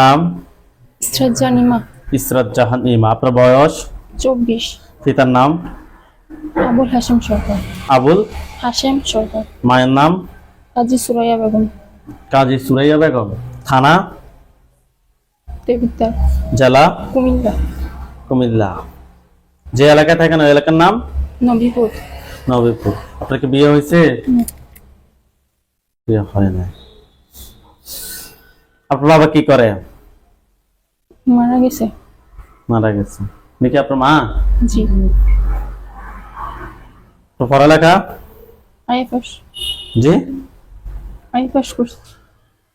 নাম? ইসরাত জাহান ইমা। ইসরাত জাহান ইমা। আপনার বয়স? 24। পিতার নাম? আবুল হাশেম সরকার। আবুল হাশেম সরকার। মায়ের নাম? কাজী সুরাইয়া বেগম। কাজী সুরাইয়া বেগম। থানা? দেবিদ্বার। জেলা? কুমিল্লা। কুমিল্লা। যে এলাকায় থাকেন ওই এলাকার নাম? নবীপুর। নবীপুর। আপনার কি বিয়ে হয়েছে? বিয়ে হয় না। আপনার বাবা কি করে? মারা গেছে। মারা গেছে। নাকি আপনার মা? জি। তো পড়ালেখা? আইএফএস। জি। আইএফএস করছে।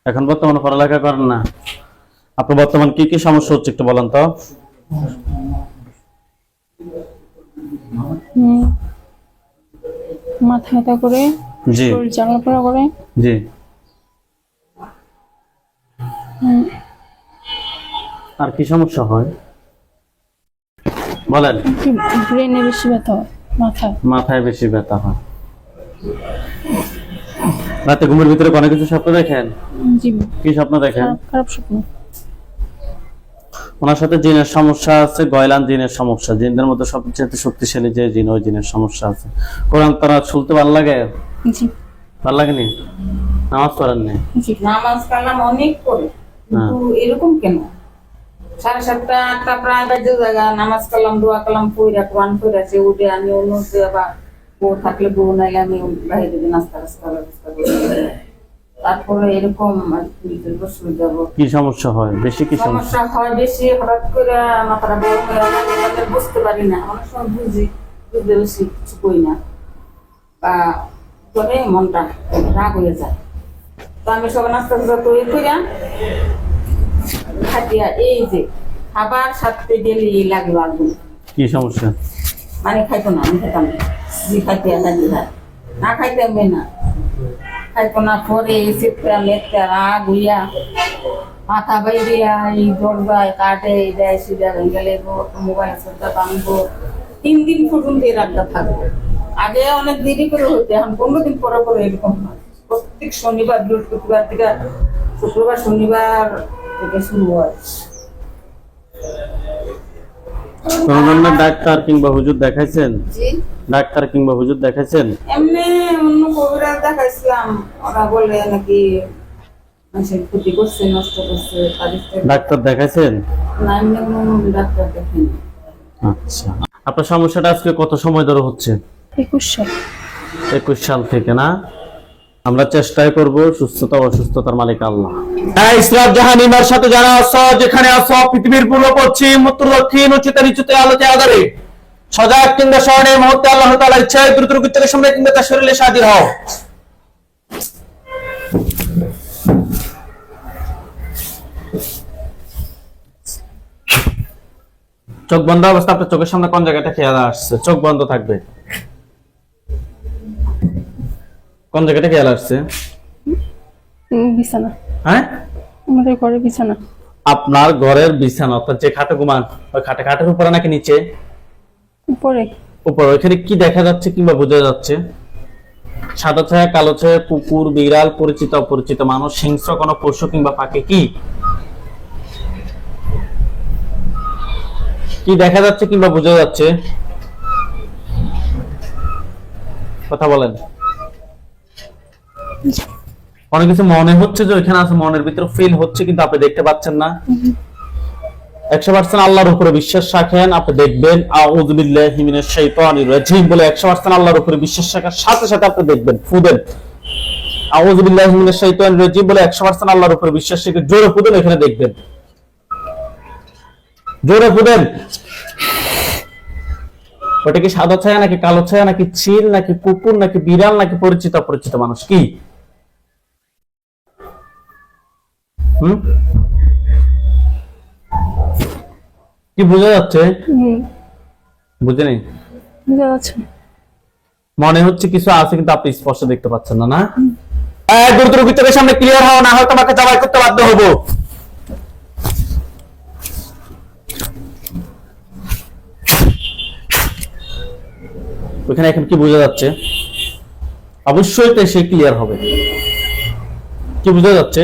এখন বর্তমানে পড়ালেখা করেন না। আপনার বর্তমান কি কি সমস্যা হচ্ছে একটু বলেন তো? মাথা ব্যথা করে, জি। শরীর জ্বালাপোড়া করে। জি। আর কি সমস্যা হয় বলেন? ব্রেনে বেশি ব্যথা হয়, মাথায় বেশি ব্যথা হয়। রাতে ঘুমের ভিতরে কোনো কিছু স্বপ্ন দেখেন? জি। কি স্বপ্ন দেখেন? খারাপ স্বপ্ন। ওনার সাথে জিনের সমস্যা আছে, গয়লান জিনের সমস্যা। জিনদের মধ্যে সবচেয়ে শক্তিশালী যে জিন, ওই জিনের সমস্যা আছে। কোরআন তারা শুনতে ভালো লাগে? জি। ভালো লাগেনি? নামাজ পড়েন নি? জি। নামাজ কালাম অনেক করে, কিন্তু এরকম কেন 7:30 8টা প্রায় বাজে জায়গা নামাজ কালাম দোয়া কালাম পড়া কোরআন পড়াছে উঠে আমি অন্য বা বউ থাকলে বউ নাইলে আমি বাইরে দিয়ে নাস্তা ব্যবস্থা করি। তারপরে এরকম বসে যাব। কি সমস্যা হয় বেশি? কি সমস্যা হয় বেশি? হঠাৎ করে মাথাটা বড় হয়ে যায়, বুঝতে পারি না। অনেক সময় বুঝতে বেশি কিছু কই না, বা করে মনটা রাগ হয়ে যায়। তো আমি সব নাস্তা তৈরি করিয়া খাটিয়া এই যে খাবার সাথে গেলে লাগলো আগুন। কি সমস্যা? মানে খাইতো না, আমি খেতাম জি খাইতে লাগি না খাইতে না খাইতো না। পরে চিৎকার লেটকা রাগ হইয়া মাথা বাইরিয়া এই দরজায় কাটে দেয় সিধা হয়ে গেলে মোবাইল সজ্জা টানবো। 3 দিন পর্যন্ত এই রাগটা থাকবো। আগে অনেক দেরি করে হইতে, এখন 15 দিন পরে পরে এরকম হয়। প্রত্যেক শনিবার বৃহস্পতিবার থেকে শুক্রবার শনিবার থেকে শুরু হয়। কোন ধরনের ডাক্তার কিংবা হুজুর দেখাইছেন? জি। ডাক্তার কিংবা হুজুর দেখাইছেন? এমনি অন্য কবিরাজ দেখাইছিলাম, ওরা বলে নাকি মানুষের ক্ষতি করছে, নষ্ট করছে। ডাক্তার দেখাইছেন? না, এমনি কোনো ডাক্তার দেখিনি। আচ্ছা। আপনার সমস্যাটা আজকে কত সময় ধরে হচ্ছে? 21 সাল। 21 সাল থেকে না? আমরা চেষ্টাই করব। সুস্থতা অসুস্থতার মালিক আল্লাহ। ইসরাত জাহান ইমার সাথে যারা আছো, যেখানে আছো, পৃথিবীর পূর্ব পশ্চিম উত্তর দক্ষিণ উচ্চতে নিচুতে আলোতে আধারে সজাগ কিংবা স্মরণে মুহূর্তে আল্লাহ তাআলার ইচ্ছায় দ্রুত রূপে থেকে সামনে কিংবা তার শরীরে হাজির হও। চোখ বন্ধ অবস্থা। আপনার চোখের সামনে কোন জায়গাটা খেয়াল আসছে? চোখ বন্ধ থাকবে। কোন জায়গাটা খেয়াল আসছে? বিছানা। হ্যাঁ, আমাদের ঘরে বিছানা। আপনার ঘরের বিছানা, অর্থাৎ যে খাটে ঘুমান, ওই খাটের উপরে নাকি নিচে? উপরে। উপরে। ওইখানে কি দেখা যাচ্ছে কিংবা বোঝা যাচ্ছে? সাদা ছায়া, কালো ছায়া, কুকুর, বিড়াল, পরিচিত অপরিচিত মানুষ, হিংস্র কোনো পশু কিংবা পাখি? কি কি দেখা যাচ্ছে কিংবা বোঝা যাচ্ছে? কথা বলেন। অনেক কিছু মনে হচ্ছে যে ওইখানে আছে, মনের ভিতরে ফিল হচ্ছে, কিন্তু আপনি দেখতে পাচ্ছেন না। 100% আল্লাহর উপরে বিশ্বাস রাখেন, আপনি দেখবেন। আউযু বিল্লাহি মিনাশ শাইতানির রাজিম বলে 100% আল্লাহর উপরে বিশ্বাস রাখার সাথে সাথে আপনি দেখবেন, ফুদেন। আউযু বিল্লাহি মিনাশ শাইতানির রাজিম বলে 100% আল্লাহর উপরে বিশ্বাস রেখে জোরে ফুদেন, এখানে দেখবেন। জোরে ফুদেন। ওটা কি সাদা ছায়া নাকি কালো ছায়া নাকি চিল নাকি কুকুর নাকি বিড়াল নাকি পরিচিত অপরিচিত মানুষ? কি কি বোঝা যাচ্ছে? বুঝে নেই? বুঝা যাচ্ছে। মনে হচ্ছে কিছু আছে, কিন্তু আপনি স্পষ্ট দেখতে পাচ্ছেন না। না, দ্রুত ভিতরে সামনে ক্লিয়ার হও, না হয় তোমাকে জবাই করতে বাধ্য হবো। ওখানে এখন কি বোঝা যাচ্ছে? অবশ্যই তো সে ক্লিয়ার হবে। কি বোঝা যাচ্ছে?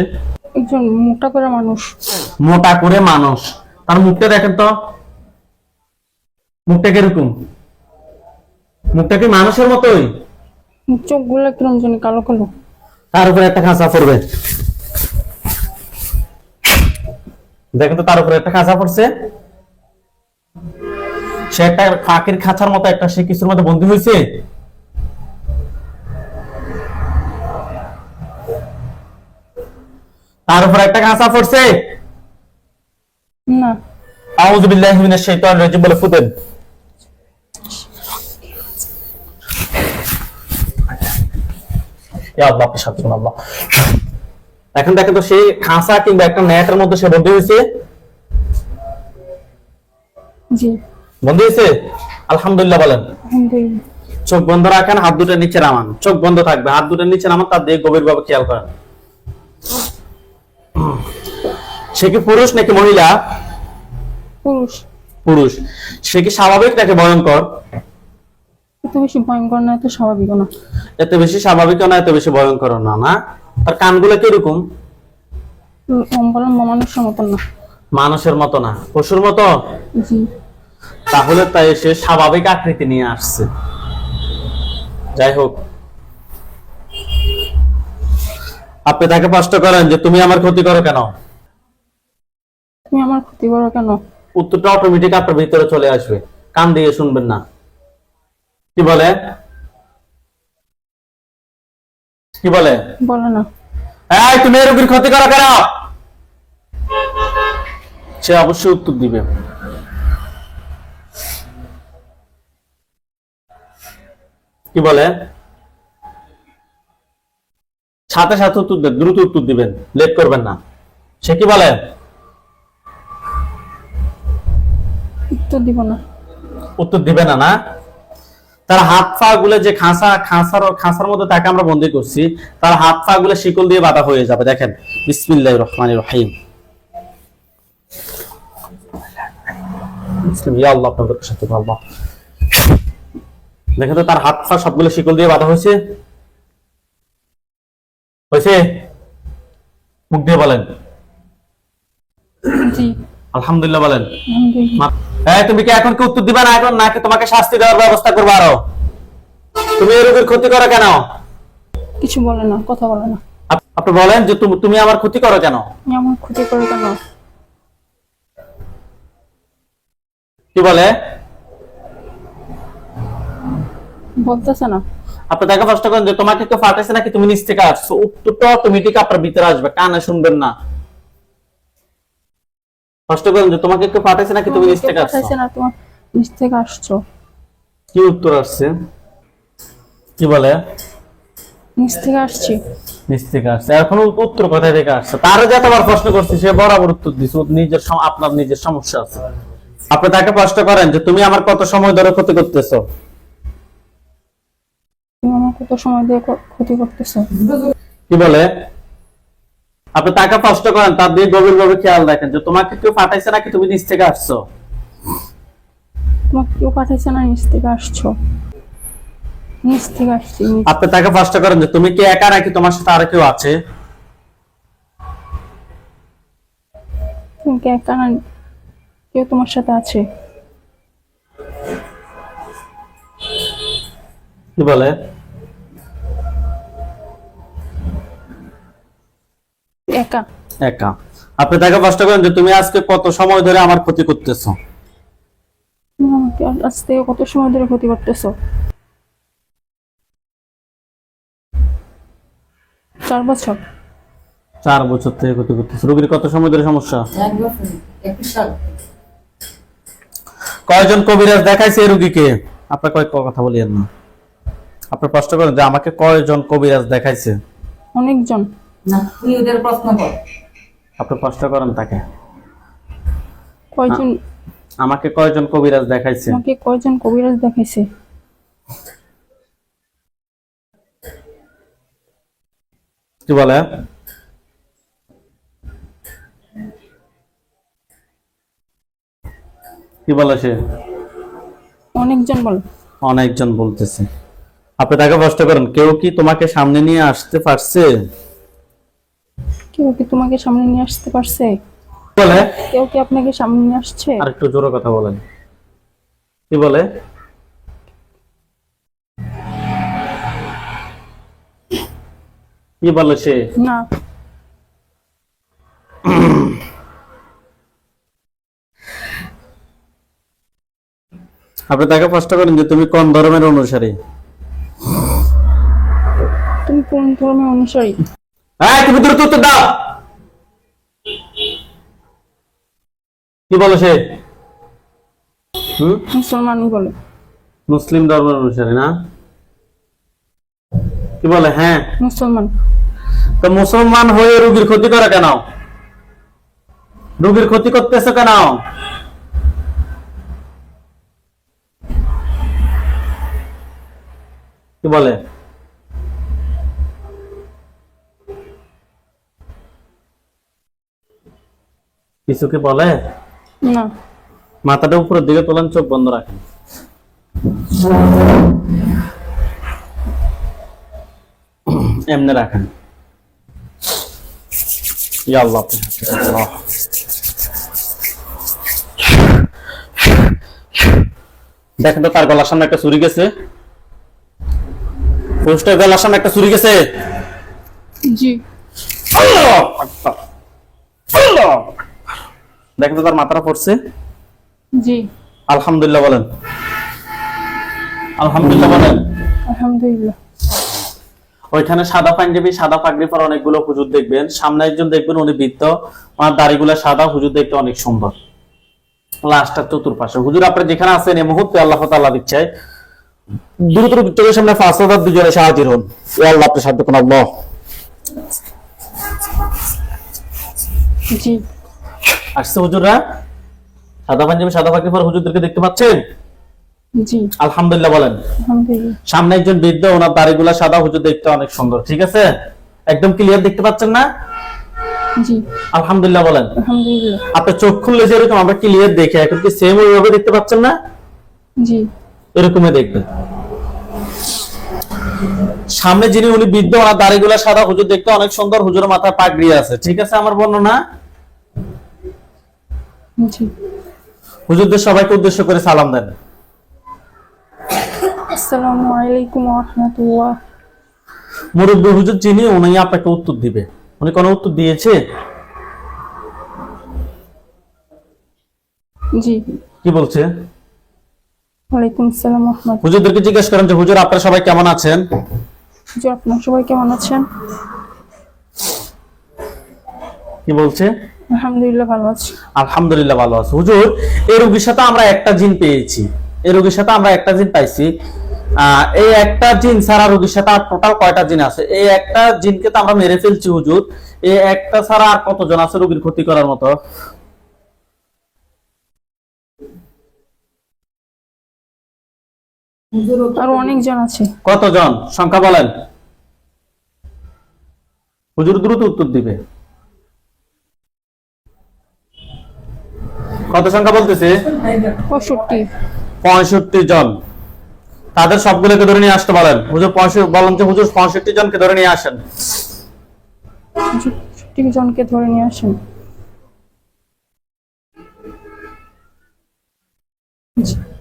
একজন মোটা করে মানুষ। মোটা করে মানুষ, তার মুখটা দেখেন তো, মুখটা কিরকম? মুখটা কি মানুষের মতোই? চোখগুলো কিরম জানি কালো কালো। তার উপরে একটা খাঁচা পড়বে, দেখেন তো তার উপরে একটা খাঁচা পড়ছে। সে একটা কাকের খাঁচার মতো একটা সে কিছুর মধ্যে বন্দী হয়েছে। তার উপরে একটা খাঁচা পড়ছে। না, আউযু বিল্লাহি মিনাশ শাইতানির রাজিম বলে ফুতেন। ইয়া আল্লাহ, আপনি শান্তি করুন আল্লাহ। এখন দেখেন তো সেই খাঁচা কিংবা একটা নেটের মধ্যে সে বন্দী হয়েছে। জি বন্দী হয়েছে, আলহামদুলিল্লাহ বলেন। আলহামদুলিল্লাহ। চোখ বন্ধ রাখেন, হাত দুটো নিচে নামান, চোখ বন্ধ থাকবে, হাত দুটো নিচে নামান, তার দিকে গভীরভাবে খেয়াল করেন। সে কি পুরুষ নাকি মহিলা? পুরুষ। পুরুষ। সে কি স্বাভাবিক নাকি ভয়ঙ্কর? এত বেশি ভয়ঙ্কর না, এত স্বাভাবিক না। এত বেশি স্বাভাবিক না, এত বেশি ভয়ঙ্কর না। না, তার কানগুলো কিরকম? লম্বা লম্বা, মানুষের মতন না। মানুষের মতো না, পশুর মতো। জি। তাহলে তাই সে স্বাভাবিক আকৃতি নিয়ে আসছে। যাই হোক, আপনি তাকে প্রশ্ন করেন যে তুমি আমার ক্ষতি করো কেন? তুমি আমার ক্ষতি করো কেন? উত্তরটা অটোমেটিক আপনার ভিতরে চলে আসবে, কান দিয়ে শুনবেন না। কি বলে? কি বলে? বলে না। এই তুমি এই রোগীর ক্ষতি করো কেন? সে অবশ্যই উত্তর দিবে। কি বলে? সাথে সাথে উত্তর দেন, দ্রুত উত্তর দিবেন, লেট করবেন না। সে কি বলে? উত্তর দিব না। উত্তর দিবে না। না, তার হাত পা গুলো যে খাঁচার মধ্যে তাকে আমরা বন্দী করছি, তার হাত পা গুলো শিকল দিয়ে বাঁধা হয়ে যাবে। দেখেন, বিসমিল্লাহির রহমানির রহিম। ইয়া আল্লাহ, আপনাদের সাথে আল্লাহ। দেখেন তো তার হাত পা সবগুলো শিকল দিয়ে বাঁধা হয়েছে। হয়েছে? মুখ দিয়ে বলেন জি আলহামদুলিল্লাহ বলেন। আলহামদুলিল্লাহ। তুমি কি এখন কি উত্তর দিবা না, এখন নাকি তোমাকে শাস্তি দেওয়ার ব্যবস্থা করবো আরো? তুমি এই রোগীর ক্ষতি করো কেন? কিছু বলে না, কথা বলে না। আপনি বলেন যে তুমি আমার ক্ষতি করো কেন? তুমি আমার ক্ষতি করো কেন? কি বলে? বলতেছে না। আপনি তাকে প্রশ্ন করেন যে তোমাকে কেউ ফাটাইছে নাকি তুমি নিচ থেকে আসছো? উত্তরটা অটোমেটিক আপনার ভিতরে আসবে, কানে শুনবেন না। প্রশ্ন করেন যে তোমাকে কেউ ফাটাইছে নাকি তুমি নিচ থেকে আসছো? পাঠাইছে না, তোমার নিচ থেকে আসছো। কি উত্তর আসছে? কি বলে? নিচ থেকে আসছি। নিচ থেকে আসছে। এখন উত্তর কোথায় থেকে আসছে? তার যতবার প্রশ্ন করছি সে বরাবর উত্তর দিচ্ছে। আপনার নিজের সমস্যা আছে। আপনি তাকে প্রশ্ন করেন যে তুমি আমার কত সময় ধরে ক্ষতি করতেছো? তুমি আমার কত সময় দিয়ে ক্ষতি করতেছো? কি বলে? আপনি তাকে প্রশ্ন করেন, তার দিকে গভীরভাবে খেয়াল রাখেন যে তোমাকে কেউ পাঠাইছে নাকি তুমি নিচ থেকে আসছো? তোমাকে কেউ পাঠাইছে না, নিচ থেকে আসছো। নিচ থেকে আসছি। আপনি তাকে প্রশ্ন করেন যে তুমি কি একা নাকি তোমার সাথে আর কেউ আছে? তুমি কি একা না, কেউ তোমার সাথে আছে? কি বলে? একা। একা। আপনি তাকে প্রশ্ন করেন যে তুমি আজকে কত সময় ধরে আমার ক্ষতি করতেছো? তুমি আমাকে আজ থেকে কত সময় ধরে ক্ষতি করতেছো? 4 বছর। 4 বছর থেকে ক্ষতি করতেছো। রোগীর কত সময় ধরে সমস্যা? 1 বছর 21 সাল। কয়জন কবিরাজ দেখাইছে এই রোগীকে? আপনি কয় কথা বলিয়েন না। আপনি প্রশ্ন করেন যে আমাকে কয়জন কবিরাজ দেখাইছে? অনেকজন। না, তুই ওদের প্রশ্ন কর। আপনি প্রশ্ন করেন তাকে কয়জন? আমাকে কয়জন কবিরাজ দেখাইছে? আমাকে কয়জন কবিরাজ দেখাইছে? কি বলে? কি বলে সে? অনেকজন বল। অনেকজন বলতেছে। আপনি তাকে প্রশ্ন করেন কেউ কি তোমাকে সামনে নিয়ে আসতে পারছে? কেউ কি তোমাকে সামনে নিয়ে আসতে পারছে? বলে কেউ কি আপনাকে সামনে নিয়ে আসছে? আর একটু জোরে কথা বলেন। কি বলে? কি বলে সে? না। আপনি তাকে প্রশ্ন করেন যে তুমি কোন ধর্মের অনুসারী? তুমি কোন ধর্মের অনুসারী? হ্যাঁ, তুমি দ্রুত উত্তর দাও। কি বলে সে? মুসলমানই বলে। মুসলিম ধর্মের অনুসারী না? কি বলে? হ্যাঁ। মুসলমান। তো মুসলমান হয়ে রোগীর ক্ষতি করে কেন? রোগীর ক্ষতি করতেছে কেন? কি বলে? কিছু কি বলে? না। মাথাটা উপরের দিকে তোলেন, চোখ বন্ধ রাখেন। এমনি রাখেন। ইয়া আল্লাহ, আল্লাহ। দেখেন তো তার গলার সামনে একটা ছুরি গেছে। পুরুষটার গলার সামনে একটা ছুরি গেছে। জি। আল্লাহু আকবার, আল্লাহু আকবার। দেখেন তো তার মাথাটা পড়ছে। জি। আলহামদুলিল্লাহ বলেন। আলহামদুলিল্লাহ বলেন। আলহামদুলিল্লাহ। ওইখানে সাদা পাঞ্জাবি, সাদা পাগড়ি পরা অনেকগুলো হুজুর দেখবেন। সামনে একজন দেখবেন, উনি বৃদ্ধ, ওনার দাড়িগুলো সাদা, হুজুর দেখতে অনেক সুন্দর। লাস্টটা চতুর্পাশে হুজুর। আপনি যেখানে আছেন এই মুহূর্তে আল্লাহ তাআলা দিচ্ছে দ্রুত চোখের সামনে 5,000 দুজনে সাহায্য হন। ইয়া আল্লাহ, আপনি সাহায্য করুন আল্লাহ। জি। আসছে হুজুররা, সাদা পাঞ্জাবি, সাদা পাগড়ি পরা হুজুরদেরকে দেখতে পাচ্ছেন? জি। আলহামদুলিল্লাহ বলেন। আলহামদুলিল্লাহ। সামনে একজন বৃদ্ধ, ওনার দাড়িগুলা সাদা, হুজুর দেখতে অনেক সুন্দর। ঠিক আছে, একদম ক্লিয়ার দেখতে পাচ্ছেন না? জি। আলহামদুলিল্লাহ বলেন। আলহামদুলিল্লাহ। আপনার চোখ খুললে যেরকম আমরা ক্লিয়ার দেখে, এখন কি সেম ওইভাবে দেখতে পাচ্ছেন না? জি। এরকমই দেখবেন। সামনে যিনি, উনি বৃদ্ধ, ওনার দাড়িগুলা সাদা, হুজুর দেখতে অনেক সুন্দর, হুজুরের মাথায় পাগড়ি আছে। ঠিক আছে আমার বর্ণনা? জি। হুজুরদের সবাইকে উদ্দেশ্য করে সালাম দেন। আসসালামু আলাইকুম ওয়া রাহমাতুল্লাহ। মুরব্বী হুজুর যিনি, উনি আপনাকে উত্তর দিবে। উনি কোনো উত্তর দিয়েছে? জি। কি বলছে? ওয়ালাইকুম আসসালাম ওয়া রাহমাতুল্লাহ। হুজুরদেরকে জিজ্ঞেস করেন যে হুজুর আপনারা সবাই কেমন আছেন? জি, আপনারা সবাই কেমন আছেন? কি বলছে? আলহামদুলিল্লাহ ভালো আছি। আলহামদুলিল্লাহ ভালো আছে। হুজুর, এই রোগীর সাথে আমরা একটা জিন পেয়েছি। এই রোগীর সাথে আমরা একটা জিন পাইছি। এই একটা জিন ছাড়া রোগীর সাথে আর টোটাল কয়টা জিন আছে? এই একটা জিনকে তো আমরা মেরে ফেলছি হুজুর। এই একটা ছাড়া আর কতজন আছে রোগীর ক্ষতি করার মতো? আরো অনেকজন আছে। কতজন? সংখ্যা বলেন। হুজুর দ্রুত উত্তর দিবে। কত সংখ্যা বলতেছে? 65। 65 জন। তাদের সবগুলোকে ধরে নিয়ে আসতে বলেন। হুজুর 65 বলেন যে হুজুর 65 জনকে ধরে নিয়ে আসেন। 65 জনকে ধরে নিয়ে আসেন।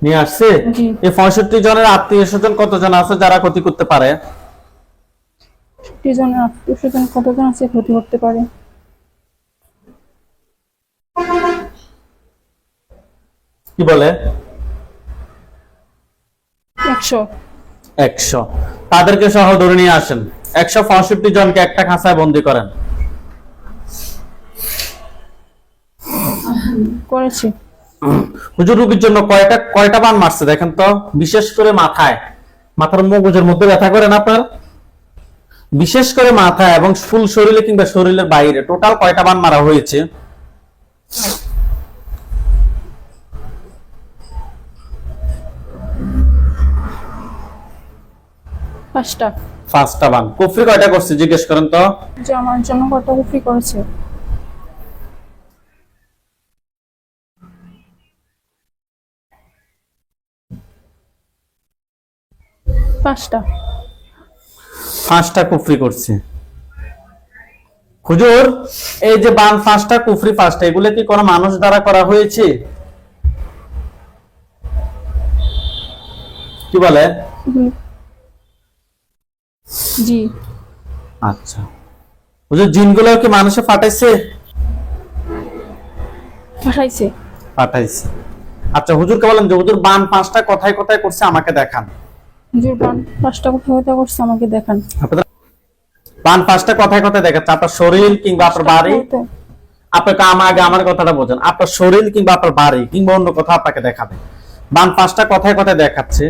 নিয়ে আসছে। জি। এই 65 জনের আত্মীয় স্বজন কতজন আছে যারা ক্ষতি করতে পারে? 65 জনের আত্মীয়স্বজন কতজন আছে ক্ষতি করতে পারে? কি বলে? 100। 100। তাদেরকে সহ ধরে নিয়ে আসেন। 165 জনকে একটা খাঁচায় বন্দি করেন। করেছি। হুজুর রোগীর জন্য কয়টা বান মারছে দেখেন তো। বিশেষ করে মাথায়, মাথার মগজের মধ্যে ব্যথা করেন আপনার? বিশেষ করে মাথায় এবং ফুল শরীরে কিংবা শরীরের বাইরে টোটাল কয়টা বান মারা হয়েছে? পাঁচটা। 5টা বান। কুফরি কয়টা করছে জিজ্ঞেস করেন তো। যে আমার জন্য কত কুফরি করেছে? 5টা। 5টা কুফরি করছে। হুজুর, এই যে বান ফাঁসটা কুফরি ফাঁসটা এগুলো কি কোনো মানুষ দ্বারা করা হয়েছে? কি বলে? জি। আচ্ছা হুজুর, জিনগুলো কি মানুষে পাঠাইছে? পাঠাইছে। পাঠাইছে। আচ্ছা হুজুরকে বলেন যে হুজুর বান পাঁচটা কথায় কথায় করছে আমাকে দেখান। হুজুর বান 5টা কথা করছে আমাকে দেখান। বান পাঁচটা কথায় কথায় দেখাচ্ছে আপনার শরীর কিংবা আপনার বাড়ি। আপনাকে আগে আমার কথাটা বোঝেন, আপনার শরীর কিংবা আপনার বাড়ি কিংবা অন্য কথা আপনাকে দেখাবে। বান পাঁচটা কথায় কথায় দেখাচ্ছে।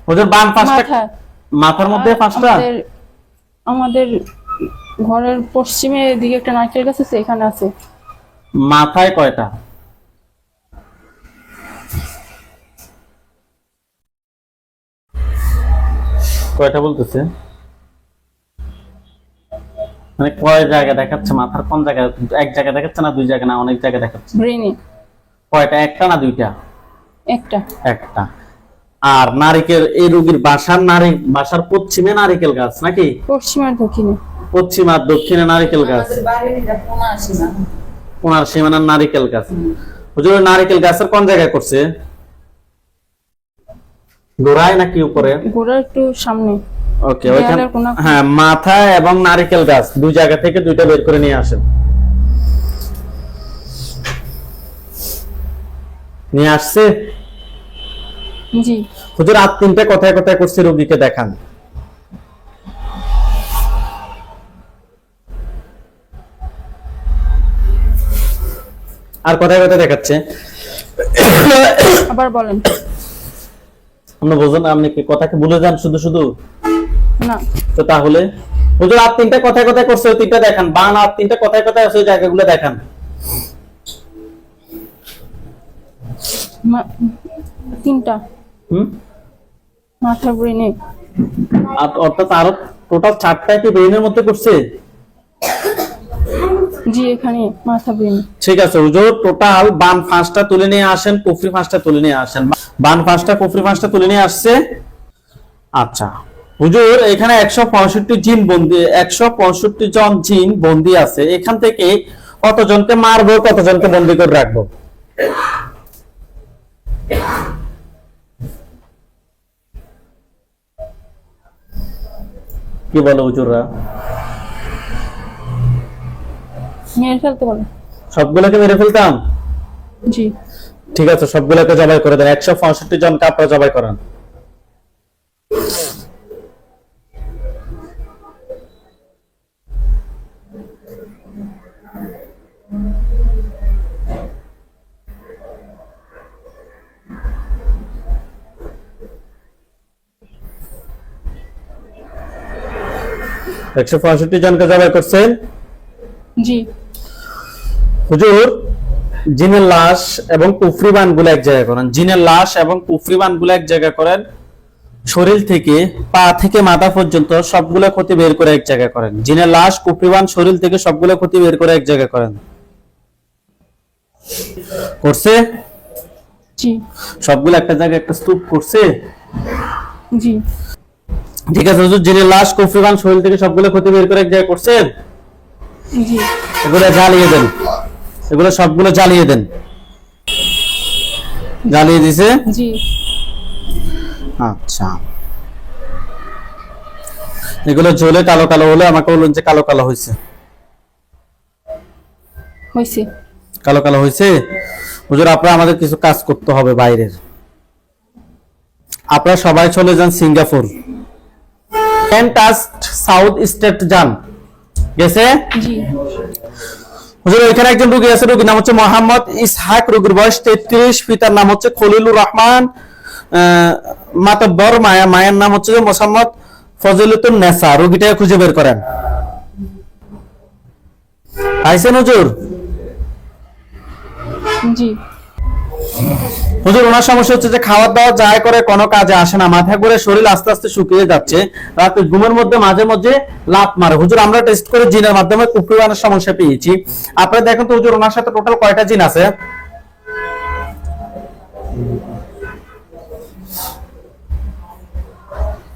হুজুর বান পাঁচটা মাথার মধ্যে পাঁচটা? আমাদের ঘরের পশ্চিমে দিকে একটা নারকেল গাছ আছে, এখানে আছে। মাথায় কয়টা? কয়টা বলতেছে? মানে কয় জায়গা দেখাচ্ছে? মাথার কোন জায়গায়? এক জায়গায় দেখাচ্ছে না দুই জায়গা না অনেক জায়গায় দেখাচ্ছে? ব্রেনে। কয়টা? একটা না দুইটা? একটা। একটা। আর নারিকেল এই রোগীর বাসার পশ্চিমে নারিকেল গাছ নাকি? পশ্চিম আর দক্ষিণে। পশ্চিম আর দক্ষিণে নারিকেল গাছ। আমাদের বাড়ির এটা কোনার সীমানার নারিকেল গাছ। হুজুর নারিকেল গাছের কোন জায়গায় করছে? গোড়ায় নাকি উপরে? গোড়ার একটু সামনে। ওকে, ওইখানে। হ্যাঁ, মাথা এবং নারিকেল গাছ দুই জায়গা থেকে দুইটা বের করে নিয়ে আসেন। নিয়ে আসছে? জি। হুজুর আর তিনটা কথায় কথায় করছে রোগীকে দেখান। আর কথায় কথায় দেখাচ্ছে। আবার বলেন। আপনি বোঝেন? আপনি কি কথাকে ভুলে যান শুধু শুধু? না। তো তাহলে হুজুর আর তিনটা কথায় কথায় করছে, ওই তিনটা দেখান। বান আর তিনটা কথায় কথায় আছে, ওই জায়গাগুলো দেখান। তিনটা। মাথা ব্রেনে। অর্থাৎ আরো টোটাল 4টা কি ব্রেনের মধ্যে করছে? জি, এখানে মাথা ব্রেনে। ঠিক আছে হুজুর, টোটাল বান 5টা তুলে নিয়ে আসেন, কুফরি 5টা তুলে নিয়ে আসেন। বান 5টা কুফরি 5টা তুলে নিয়ে আসছে। আচ্ছা হুজুর, এখানে 165 জিন বন্দি, 165 জন জিন বন্দি আছে। এখান থেকে কতজনকে মারবো, কতজনকে বন্দি করে রাখবো? কি বলে হুজুররা? মেরে ফেলতে বলে। সবগুলোকে মেরে ফেলতাম? জি। ঠিক আছে, সবগুলোকে জবাই করে দেন। 165 জনকে আপনারা জবাই করেন। একশো 65 জনকে জবাই করছেন? জি। হুজুর, জিনের লাশ এবং কুফরি বানগুলো এক জায়গায় করেন। জিনের লাশ এবং কুফরি বানগুলো এক জায়গায় করেন। শরীর থেকে পা থেকে মাথা পর্যন্ত সবগুলো ক্ষতি বের করে এক জায়গায় করেন। জিনের লাশ, কুফরি বান, শরীর থেকে সবগুলো ক্ষতি বের করে এক জায়গায় করেন। করছে? জি। সবগুলো একটা জায়গায় একটা স্তূপ করছে? জি। ঠিক আছে হুজুর, জিনের লাশ, কুফরি বান, শরীর থেকে সবগুলো ক্ষতি বের করে এক জায়গায় করছেন? জি। এগুলো জ্বালিয়ে দেন। এগুলো সবগুলো জ্বালিয়ে দেন। জ্বালিয়ে দিছে? জি। আচ্ছা, এগুলো জ্বলে কালো কালো হলে আমাকে বলুন যে কালো কালো হয়েছে। হয়েছে। কালো কালো হয়েছে? হুজুর, আপনারা আমাদের কিছু কাজ করতে হবে বাইরের। আপনারা সবাই চলে যান সিঙ্গাপুর, সাউথ স্টেট যান। গেছে? জি। হুজুর, এখানে একজন রোগী আছে, রোগীর নাম হচ্ছে মোহাম্মদ ইসহাক, রোগীর বয়স 33, পিতার নাম হচ্ছে খলিলুর রহমান, মাতব্বর, মায়ের নাম হচ্ছে মোহাম্মদ ফজিলতুন নেসা। রোগীটাকে খুঁজে বের করেন। পাইছেন হুজুর? জি। হুজুর, ওনার সমস্যা হচ্ছে যে খাওয়া দাওয়া যায় করে কোনো কাজে আসে না, মাথা ঘুরে, শরীর আস্তে আস্তে শুকিয়ে যাচ্ছে, রাতে ঘুমের মধ্যে মাঝে মাঝে লাত মারে। হুজুর, আমরা টেস্ট করে জিনের মাধ্যমে কুফরি বানের সমস্যা পেয়েছি। আপনারা দেখেন তো হুজুর, ওনার সাথে টোটাল কয়টা জিন আছে?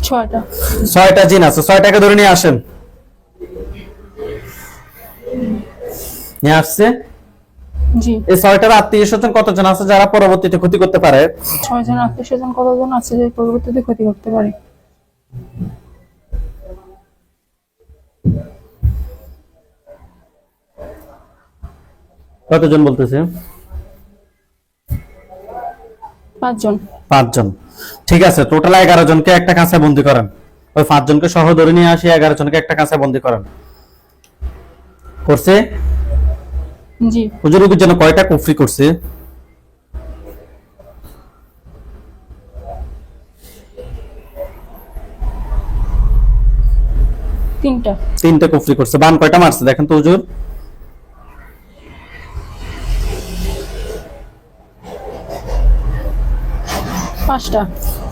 6টা। 6টা জিন আছে, 6টাকে ধরে নিয়ে আসেন। নিয়ে আসছে। জি। এই 6টার আত্মীয় স্বজন কতজন আছে যারা পরবর্তীতে ক্ষতি করতে পারে? 6 জন আত্মীয় স্বজন কতজন আছে যে পরবর্তীতে ক্ষতি করতে পারে? কতজন বলতেছে? 5 জন। 5 জন। ঠিক আছে, টোটাল 11 জনকে একটা কাঁচায় বন্দি করেন। ওই 5 জনকে সহ ধরে নিয়ে আসি, 11 জনকে একটা কাঁচায় বন্দি করেন। করছে? জি। হুজুর রোগীর জন্য কয়টা কুফরি করছে? তিনটা। 3টে কুফরি করছে। বান কয়টা মারছে দেখেন তো হুজুর? পাঁচটা।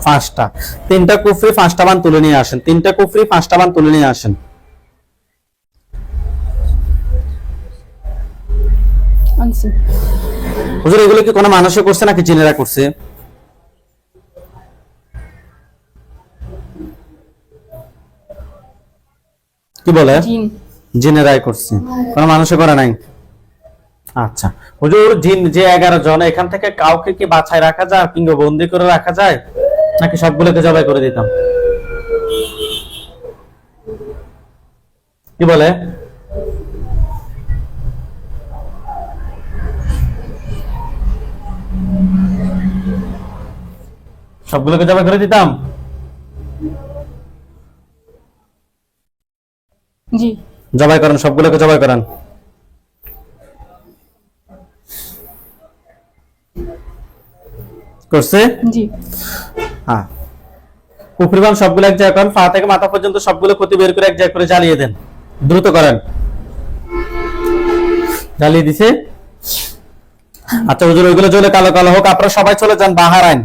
5টা। 3টা কুফরি 5টা বান তুলে নিয়ে আসেন। 3টা কুফরি 5টা বান তুলে নিয়ে আসেন। আনছি। হুজুর এগুলো কি কোনো মানুষে করছে নাকি জিনেরা করছে? কি বলে? জিন। জিনেরাই করছে, কোনো মানুষে করে নাই। আচ্ছা হুজুর, জিন যে 11 জন, এখান থেকে কাউকে কি বাছাই রাখা যায় কিংবা বন্দি করে রাখা যায় নাকি সবগুলোকে জবাই করে দিতাম? কি বলে? সবগুলোকে জবাই করে দিতাম? জি। জবাই করেন, সবগুলোকে জবাই করেন। করছে? জি। হ্যাঁ, কুফরিবান সবগুলো এক জায়গায় করেন, পা থেকে মাথা পর্যন্ত সবগুলো ক্ষতি বের করে এক জায়গায় করে জ্বালিয়ে দেন। দ্রুত করেন। জ্বালিয়ে দিছে? আচ্ছা হুজুর, ওইগুলো জ্বলে কালো কালো হোক, আপনারা সবাই চলে যান বাহারাইন।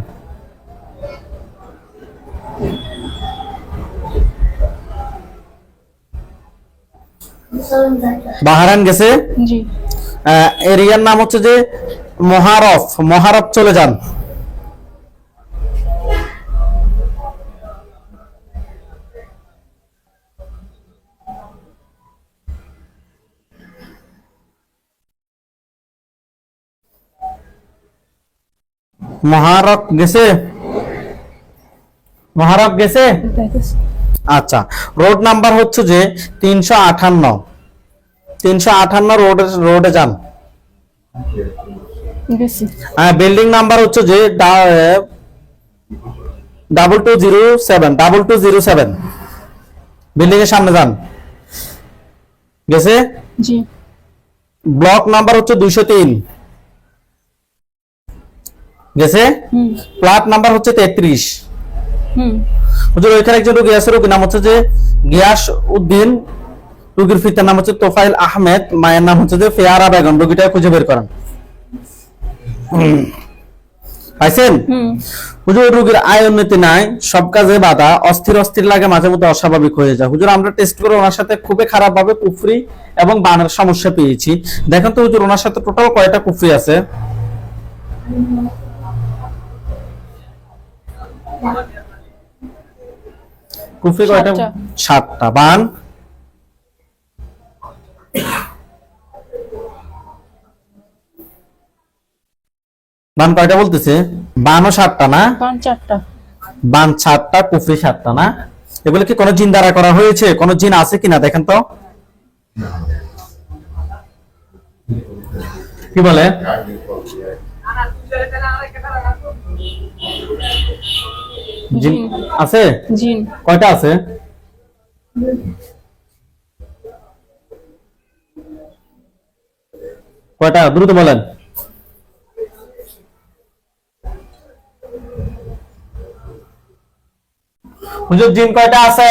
বাহারাইন গেছে। জি। এরিয়ার নাম হচ্ছে যে মহারফ। মহারফ চলে যান। মহারফ গেছে? মহারফ গেছে? দেখেছি। আচ্ছা, রোড নাম্বার হচ্ছে যে 358। 358 রোডে যান। গেছি। বিল্ডিং নাম্বার হচ্ছে যে 2207। 2207 বিল্ডিং এর সামনে যান। গেছে? জি। ব্লক নাম্বার হচ্ছে 203। গেছে? ফ্ল্যাট নাম্বার হচ্ছে 33। হুজুর ওইখানে একজন রোগী আছে, রোগীর নাম হচ্ছে যে গিয়াস উদ্দিন, রোগীর পিতার নাম হচ্ছে তোফাইল আহমেদ, মায়ের নাম হচ্ছে যে ফেয়ারা বেগম। রোগীটা খুঁজে বের করেন। পাইছেন? হুজুর রোগীর আয় উন্নতি নাই, সব কাজে বাধা, অস্থির অস্থির লাগে, মাঝে মধ্যে অস্বাভাবিক হয়ে যায়। হুজুর আমরা টেস্ট করে ওনার সাথে খুবই খারাপ ভাবে কুফরি এবং বানের সমস্যা পেয়েছি। দেখেন তো হুজুর ওনার সাথে টোটাল কয়টা কুফরি আছে? কুফরি কয়টা? 7টা। বান? বান কয়টা বলতেছে? বানও 7টা না? বান 4টা। বান 7টা, কুফরি 7টা না? এগুলো কি কোনো জিন দ্বারা করা হয়েছে? কোনো জিন আছে কিনা দেখেন তো। কি বলে? জিন আছে? জিন। কয়টা আছে? কয়টা দ্রুত বলেন। হুজুর জিন কয়টা আছে?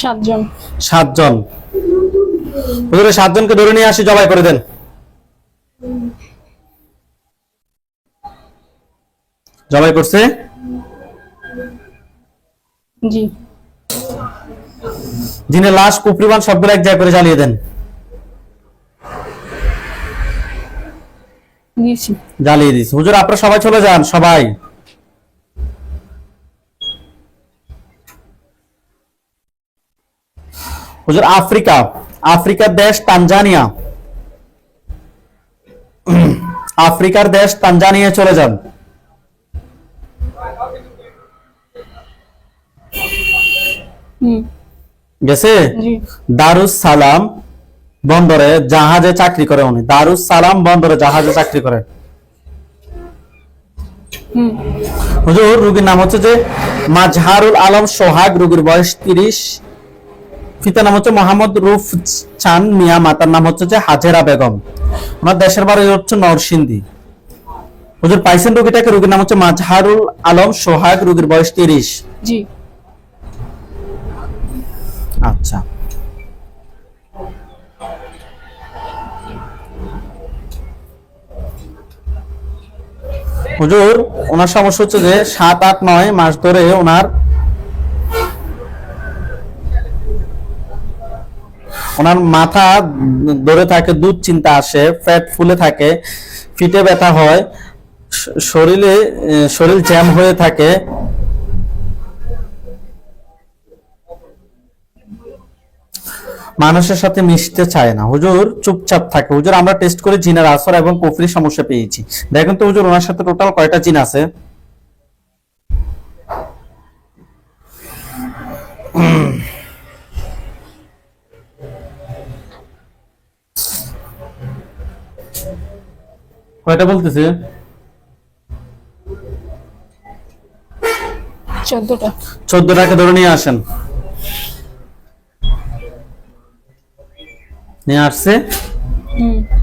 7 জন। 7 জন। হুজুর 7 জনকে ধরে নিয়ে আসি, জবাই করে দেন। জবাই করছে? জি। জিনের লাশ কুফরিবান সবগুলো এক জায়গায় করে জ্বালিয়ে দেন। দিয়েছি। জ্বালিয়ে দিয়েছে। হুজুর আপনারা সবাই চলে যান, সবাই। হুজুর আফ্রিকার দেশ তানজানিয়া, আফ্রিকার দেশ তানজানিয়া চলে যান। গেছে? জি। দারুস সালাম বন্দরে জাহাজে চাকরি করে উনি। দারুস সালাম বন্দরে জাহাজে চাকরি করে। হুজুর রোগীর নাম হচ্ছে যে মাজহারুল আলম সোহাগ, রোগীর বয়স 30, পিতার নাম হচ্ছে মোহাম্মদ রুফ চান মিয়া, মাতার নাম হচ্ছে যে হাজেরা বেগম, ওনার দেশের বাড়ি হচ্ছে নরসিংদী। হুজুর পাইছেন রোগীটাকে? রোগীর নাম হচ্ছে মাজহারুল আলম সোহাগ, রোগীর বয়স 30। জি। আচ্ছা, হুজুর ওনার সমস্যা হচ্ছে যে 7, 8, 9 মাস ধরে ওনার মাথা ধরে থাকে, দুধ চিন্তা আসে, পেট ফুলে থাকে, পিঠে ব্যথা হয়, শরীর জ্যাম হয়ে থাকে, মানুষের সাথে মিশতে চায় না হুজুর, চুপচাপ থাকে হুজুর। আমরা টেস্ট করে জিনের আসর এবং কুফরির সমস্যা পেয়েছি। দেখেন তো হুজুর ওনার সাথে টোটাল কয়টা জিন আছে? কয়টা বলতেছে? 14টা। 14টাকে ধরে নিয়ে আসেন। নিয়ে আসছে।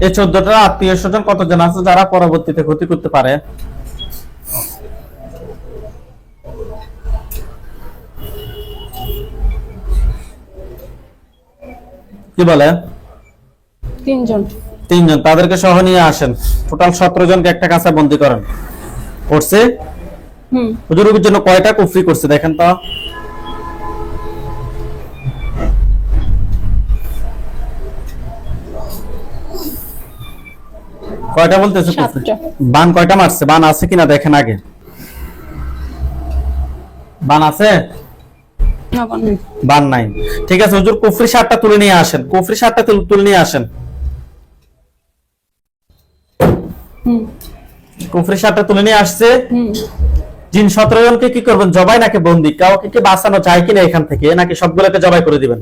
এই 14টা আত্মীয় স্বজন কতজন আছে যারা পরবর্তীতে ক্ষতি করতে পারে? কি বলে? 3 জন। 3 জন, তাদেরকে সহ নিয়ে আসেন। টোটাল 17 জনকে একটা কাছে বন্দী করেন। করছে? হুজুর রোগীর জন্য কয়টা কুফরি করছে দেখেন তো। কয়টা বলতেছে কুফরি? 7টা। বান কয়টা মারছে? বান আছে কিনা দেখেন আগে। বান আছে? না, বানাই। বান নাই। ঠিক আছে হুজুর কুফরি 7টা তুলে নিয়ে আসেন। কুফরি 7টা তুলে নিয়ে আসেন। কুফরি 7টা তুলে নিয়ে আসছে। জিন 17 জনকে কি করবেন? জবাই নাকি বন্দী? কাউকে কি বাঁচানো যায় কিনা এখান থেকে, নাকি সবগুলোকে জবাই করে দিবেন?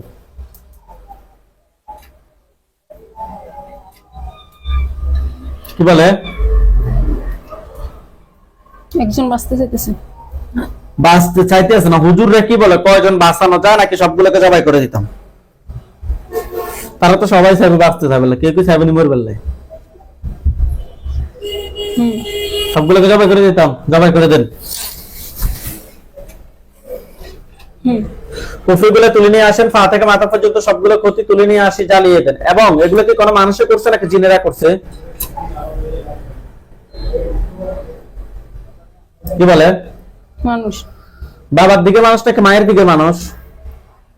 কি বলে? একজন বাঁচতে চাইতেছে। বাঁচতে চাইতেছে না। হুজুররা কি বলে কয়জন বাঁচানো যায় নাকি সবগুলোকে জবাই করে দিতাম? তারা তো সবাই চাইবে বাঁচতে চাইবে না, কেউ কেউ চাইবে নি মরবে না। সবগুলোকে জবাই করে দিতাম। জবাই করে দেন। কুফরিগুলো তুলে নিয়ে আসেন, পা থেকে মাথা পর্যন্ত সবগুলো ক্ষতি তুলে নিয়ে আসি, জ্বালিয়ে দেন। এবং এগুলো কি কোনো মানুষে করছে নাকি জিনেরা করছে? কি বলে? মানুষ। বাবার দিকে মানুষ নাকি মায়ের দিকে মানুষ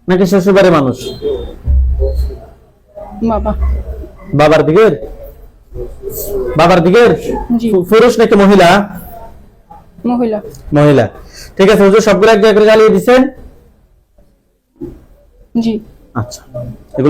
নাকি শ্বশুর বাড়ির মানুষ? বাবা। বাবার দিকের? বাবার দিকের? জি। পুরুষ নাকি মহিলা? মহিলা। মহিলা। ঠিক আছে হুজুর সবগুলো এক জায়গায় করে জ্বালিয়ে দিচ্ছেন। জি। আচ্ছা, এগুলো